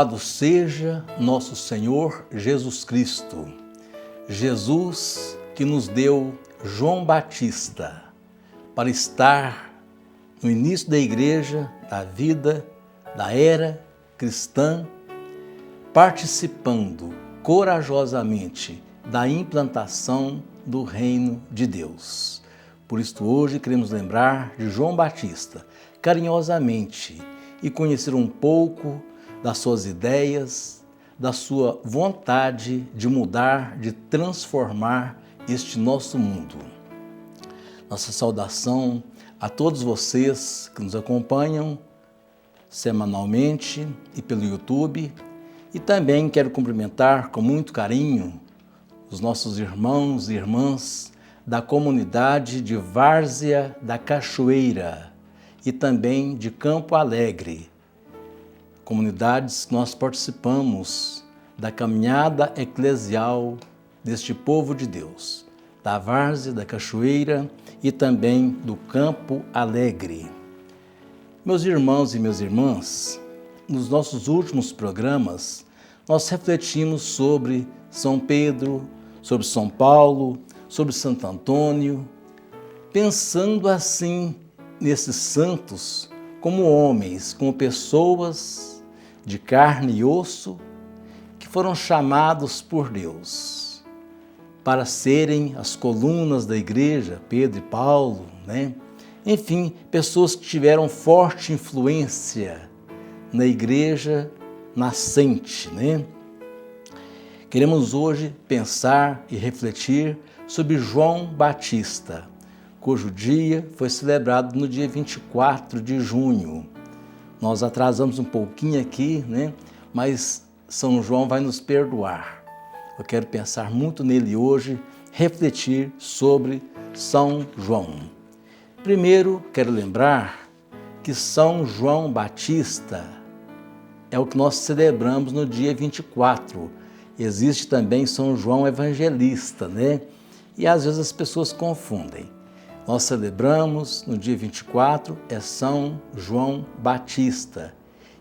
Louvado seja nosso Senhor Jesus Cristo, Jesus que nos deu João Batista para estar no início da igreja, da vida, da era cristã, participando corajosamente da implantação do reino de Deus. Por isso hoje queremos lembrar de João Batista carinhosamente e conhecer um pouco das suas ideias, da sua vontade de mudar, de transformar este nosso mundo. Nossa saudação a todos vocês que nos acompanham semanalmente e pelo YouTube, e também quero cumprimentar com muito carinho os nossos irmãos e irmãs da comunidade de Várzea da Cachoeira e também de Campo Alegre, comunidades que nós participamos da caminhada eclesial deste povo de Deus, da Várzea da Cachoeira e também do Campo Alegre. Meus irmãos e minhas irmãs, nos nossos últimos programas, nós refletimos sobre São Pedro, sobre São Paulo, sobre Santo Antônio, pensando assim nesses santos como homens, como pessoas de carne e osso que foram chamados por Deus para serem as colunas da igreja, Pedro e Paulo, né? Enfim, pessoas que tiveram forte influência na igreja nascente, né? Queremos hoje pensar e refletir sobre João Batista, cujo dia foi celebrado no dia 24 de junho. Nós atrasamos um pouquinho aqui, né? Mas São João vai nos perdoar. Eu quero pensar muito nele hoje, refletir sobre São João. Primeiro, quero lembrar que São João Batista é o que nós celebramos no dia 24. Existe também São João Evangelista, né? E às vezes as pessoas confundem. Nós celebramos no dia 24 é São João Batista,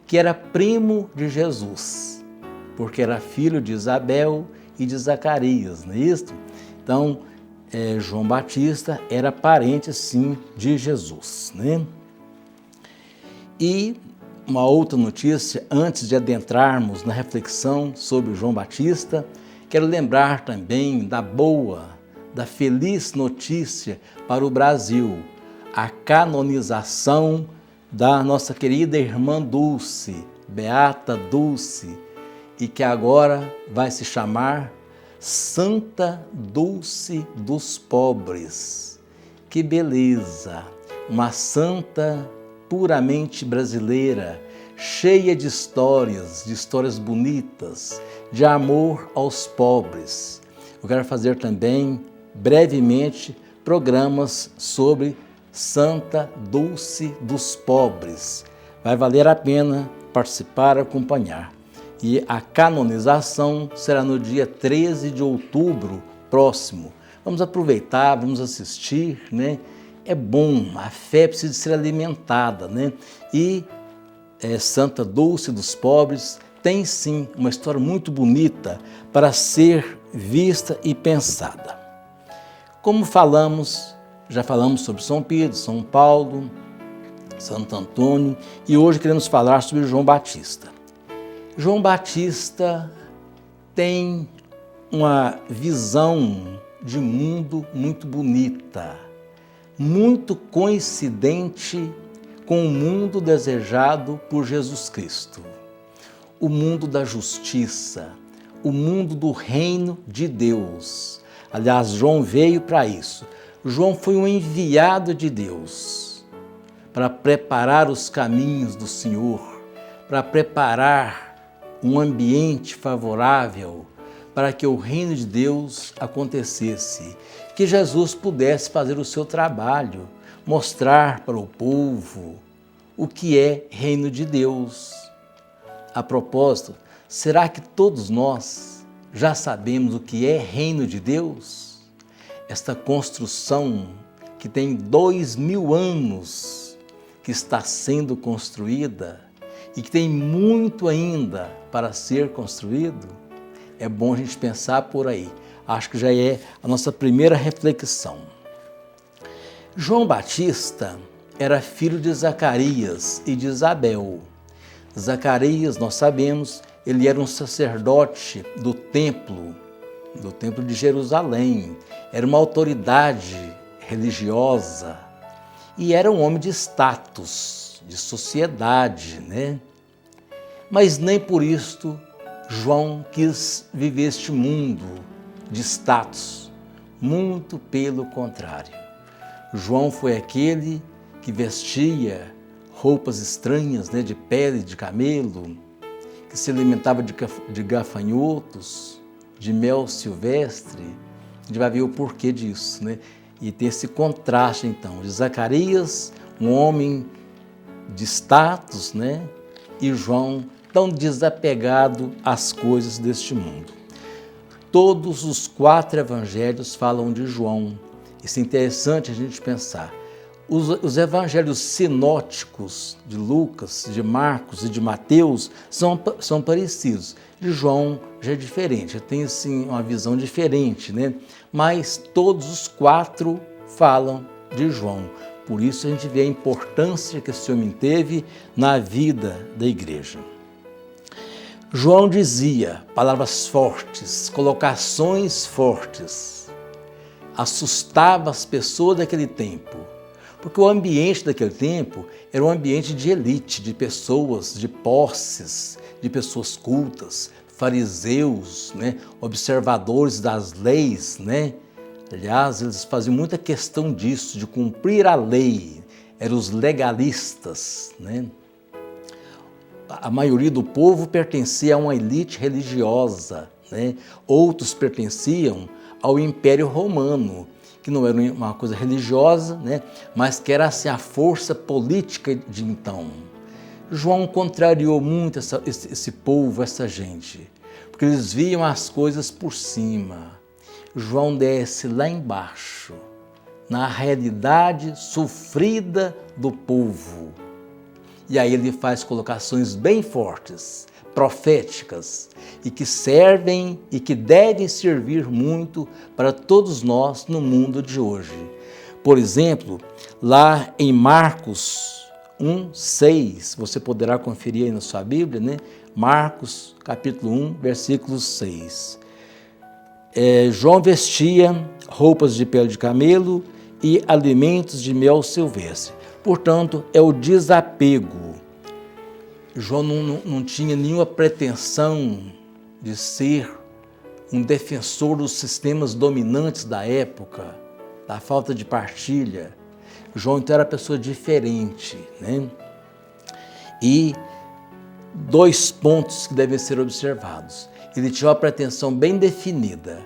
que era primo de Jesus, porque era filho de Isabel e de Zacarias, não é isso? Então, João Batista era parente, sim, de Jesus, né? E uma outra notícia, antes de adentrarmos na reflexão sobre João Batista, quero lembrar também da feliz notícia para o Brasil, a canonização da nossa querida irmã Dulce, Beata Dulce, e que agora vai se chamar Santa Dulce dos Pobres. Que beleza! Uma santa puramente brasileira, cheia de histórias bonitas, de amor aos pobres. Eu quero fazer também, brevemente, programas sobre Santa Dulce dos Pobres. Vai valer a pena participar, acompanhar. E a canonização será no dia 13 de outubro próximo. Vamos aproveitar, vamos assistir, né? É bom, a fé precisa ser alimentada, né? E Santa Dulce dos Pobres tem sim uma história muito bonita para ser vista e pensada. Como já falamos sobre São Pedro, São Paulo, Santo Antônio, e hoje queremos falar sobre João Batista. João Batista tem uma visão de mundo muito bonita, muito coincidente com o mundo desejado por Jesus Cristo. O mundo da justiça, o mundo do reino de Deus. Aliás, João veio para isso. João foi um enviado de Deus para preparar os caminhos do Senhor, para preparar um ambiente favorável para que o reino de Deus acontecesse, que Jesus pudesse fazer o seu trabalho, mostrar para o povo o que é reino de Deus. A propósito, será que todos nós já sabemos o que é reino de Deus? Esta construção que tem 2000 anos que está sendo construída e que tem muito ainda para ser construído, é bom a gente pensar por aí. Acho que já é a nossa primeira reflexão. João Batista era filho de Zacarias e de Isabel. Zacarias, nós sabemos, ele era um sacerdote do templo de Jerusalém. Era uma autoridade religiosa e era um homem de status, de sociedade, né? Mas nem por isto João quis viver este mundo de status, muito pelo contrário. João foi aquele que vestia roupas estranhas, né, de pele de camelo, que se alimentava de gafanhotos, de mel silvestre. A gente vai ver o porquê disso, né? E ter esse contraste, então, de Zacarias, um homem de status, né? E João, tão desapegado às coisas deste mundo. Todos os 4 evangelhos falam de João. Isso é interessante a gente pensar. Os evangelhos sinóticos de Lucas, de Marcos e de Mateus são parecidos. De João já é diferente, já tem assim, uma visão diferente, né? Mas todos os 4 falam de João. Por isso a gente vê a importância que esse homem teve na vida da igreja. João dizia palavras fortes, colocações fortes, assustava as pessoas daquele tempo. Porque o ambiente daquele tempo era um ambiente de elite, de pessoas, de posses, de pessoas cultas, fariseus, né? Observadores das leis, né? Aliás, eles faziam muita questão disso, de cumprir a lei, eram os legalistas, né? A maioria do povo pertencia a uma elite religiosa, né? Outros pertenciam ao Império Romano, que não era uma coisa religiosa, né? Mas que era assim, a força política de então. João contrariou muito esse povo, essa gente, porque eles viam as coisas por cima. João desce lá embaixo, na realidade sofrida do povo. E aí ele faz colocações bem fortes, proféticas, e que servem e que devem servir muito para todos nós no mundo de hoje. Por exemplo, lá em Marcos 1:6, você poderá conferir aí na sua Bíblia, né? Marcos, capítulo 1, versículo 6. João vestia roupas de pele de camelo e alimentos de mel silvestre. Portanto, é o desapego. João não tinha nenhuma pretensão de ser um defensor dos sistemas dominantes da época, da falta de partilha. João, então, era uma pessoa diferente, né? E 2 pontos que devem ser observados. Ele tinha uma pretensão bem definida: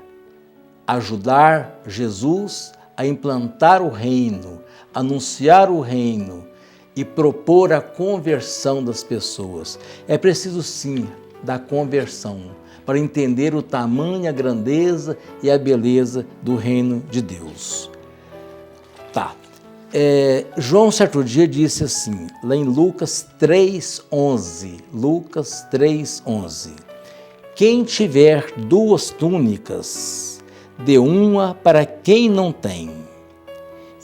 ajudar Jesus a implantar o reino, anunciar o reino e propor a conversão das pessoas. É preciso, sim, da conversão para entender o tamanho, a grandeza e a beleza do reino de Deus. João, certo dia, disse assim, lá em Lucas 3:11, Lucas 3:11, quem tiver 2 túnicas, dê uma para quem não tem,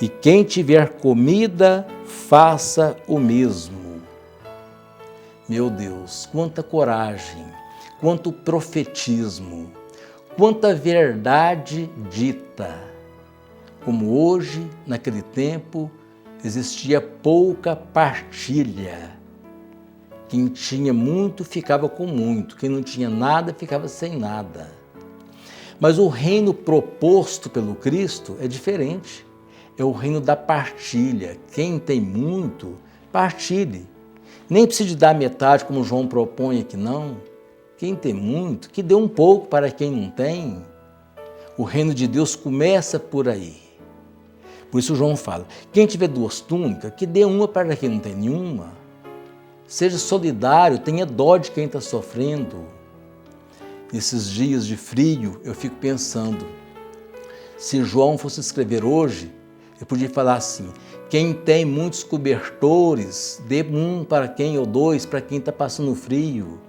e quem tiver comida, faça o mesmo. Meu Deus, quanta coragem, quanto profetismo, quanta verdade dita. Como hoje, naquele tempo, existia pouca partilha. Quem tinha muito ficava com muito, quem não tinha nada ficava sem nada. Mas o reino proposto pelo Cristo é diferente. É o reino da partilha. Quem tem muito, partilhe. Nem precisa dar metade, como João propõe aqui, não. Quem tem muito, que dê um pouco para quem não tem. O reino de Deus começa por aí. Por isso João fala, quem tiver 2 túnicas, que dê uma para quem não tem nenhuma. Seja solidário, tenha dó de quem está sofrendo. Nesses dias de frio, eu fico pensando, se João fosse escrever hoje, Ele podia falar assim: quem tem muitos cobertores, dê um para quem ou dois para quem está passando frio.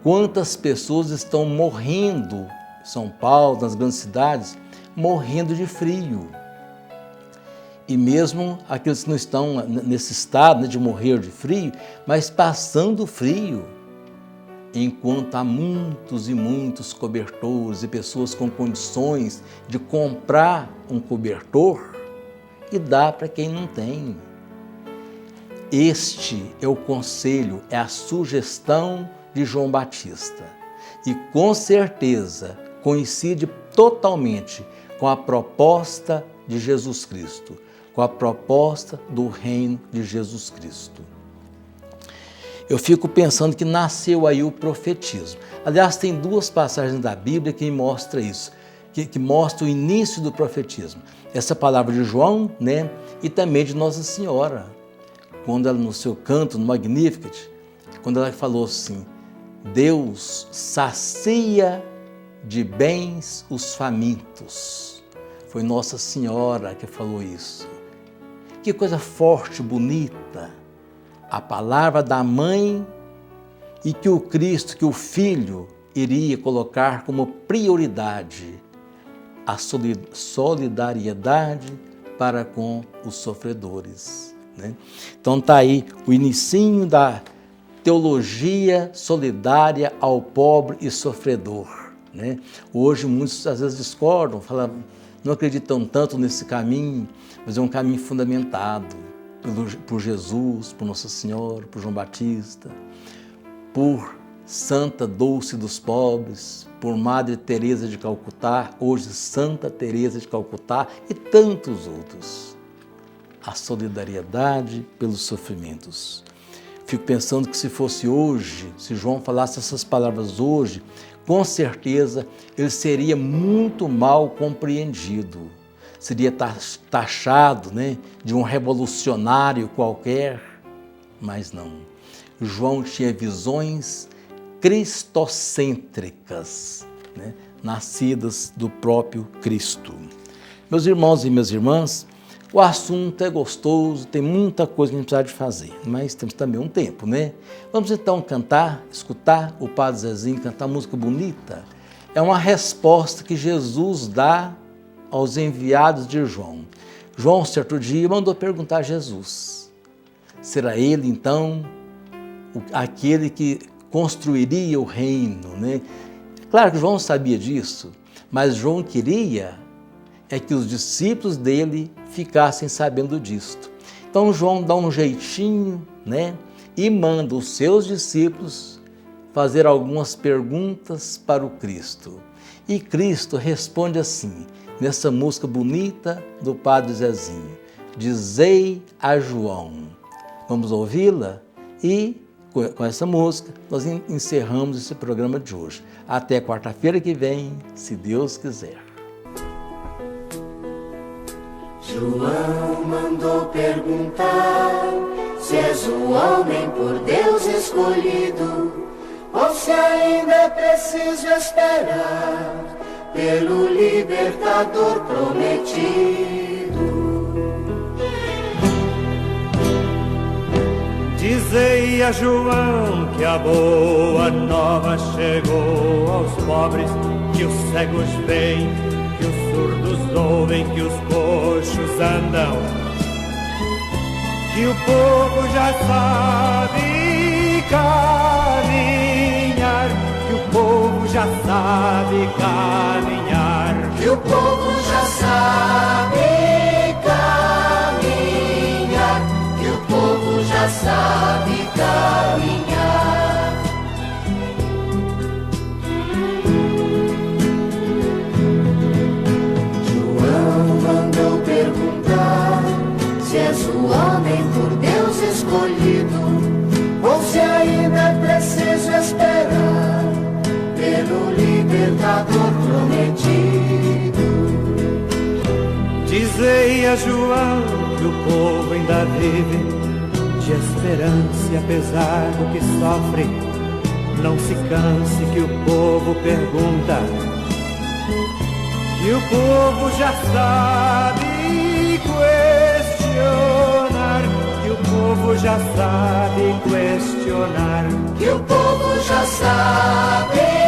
Quantas pessoas estão morrendo em São Paulo, nas grandes cidades, morrendo de frio. E mesmo aqueles que não estão nesse estado, né, de morrer de frio, mas passando frio, enquanto há muitos e muitos cobertores e pessoas com condições de comprar um cobertor e dar para quem não tem. Este é o conselho, é a sugestão de João Batista. E com certeza coincide totalmente com a proposta de Jesus Cristo, com a proposta do reino de Jesus Cristo. Eu fico pensando que nasceu aí o profetismo. Aliás, tem duas passagens da Bíblia que mostram isso, que mostram o início do profetismo. Essa palavra de João, né, e também de Nossa Senhora, quando ela, no seu canto, no Magnificat, quando ela falou assim: Deus sacia de bens os famintos. Foi Nossa Senhora que falou isso. Que coisa forte, bonita, a palavra da mãe, e que o Cristo, que o Filho, iria colocar como prioridade a solidariedade para com os sofredores, né? Então está aí o inicinho da teologia solidária ao pobre e sofredor, né? Hoje muitos às vezes discordam, falam, não acreditam tanto nesse caminho, mas é um caminho fundamentado por Jesus, por Nossa Senhora, por João Batista, por Santa Dulce dos Pobres, por Madre Teresa de Calcutá, hoje Santa Teresa de Calcutá e tantos outros. A solidariedade pelos sofrimentos. Fico pensando que se fosse hoje, se João falasse essas palavras hoje, com certeza ele seria muito mal compreendido. Seria taxado, né, de um revolucionário qualquer, mas não. João tinha visões cristocêntricas, né, nascidas do próprio Cristo. Meus irmãos e minhas irmãs, o assunto é gostoso, tem muita coisa que a gente precisa de fazer, mas temos também um tempo, né? Vamos então cantar, escutar o Padre Zezinho cantar música bonita. É uma resposta que Jesus dá aos enviados de João. João, certo dia, mandou perguntar a Jesus: será ele, então, aquele que construiria o reino, né? Claro que João sabia disso, mas João queria que os discípulos dele ficassem sabendo disto. Então João dá um jeitinho, né? E manda os seus discípulos fazer algumas perguntas para o Cristo. E Cristo responde assim, nessa música bonita do Padre Zezinho: dizei a João. Vamos ouvi-la? E com essa música nós encerramos esse programa de hoje. Até quarta-feira que vem, se Deus quiser. João mandou perguntar se és o homem por Deus escolhido, ou se ainda é preciso esperar pelo libertador prometido. Dizei a João que a boa nova chegou aos pobres, que os cegos veem, que os surdos ouvem, que os coxos andam, que o povo já sabe caminhar, que o povo já sabe caminhar, que o povo já sabe caminhar, que o povo já sabe caminhar. Se és o homem por Deus escolhido, ou se ainda é preciso esperar pelo libertador prometido. Dizei a João que o povo ainda vive de esperança, e apesar do que sofre, não se canse, que o povo pergunta, que o povo já sabe questionar, que o povo já sabe questionar, que o povo já sabe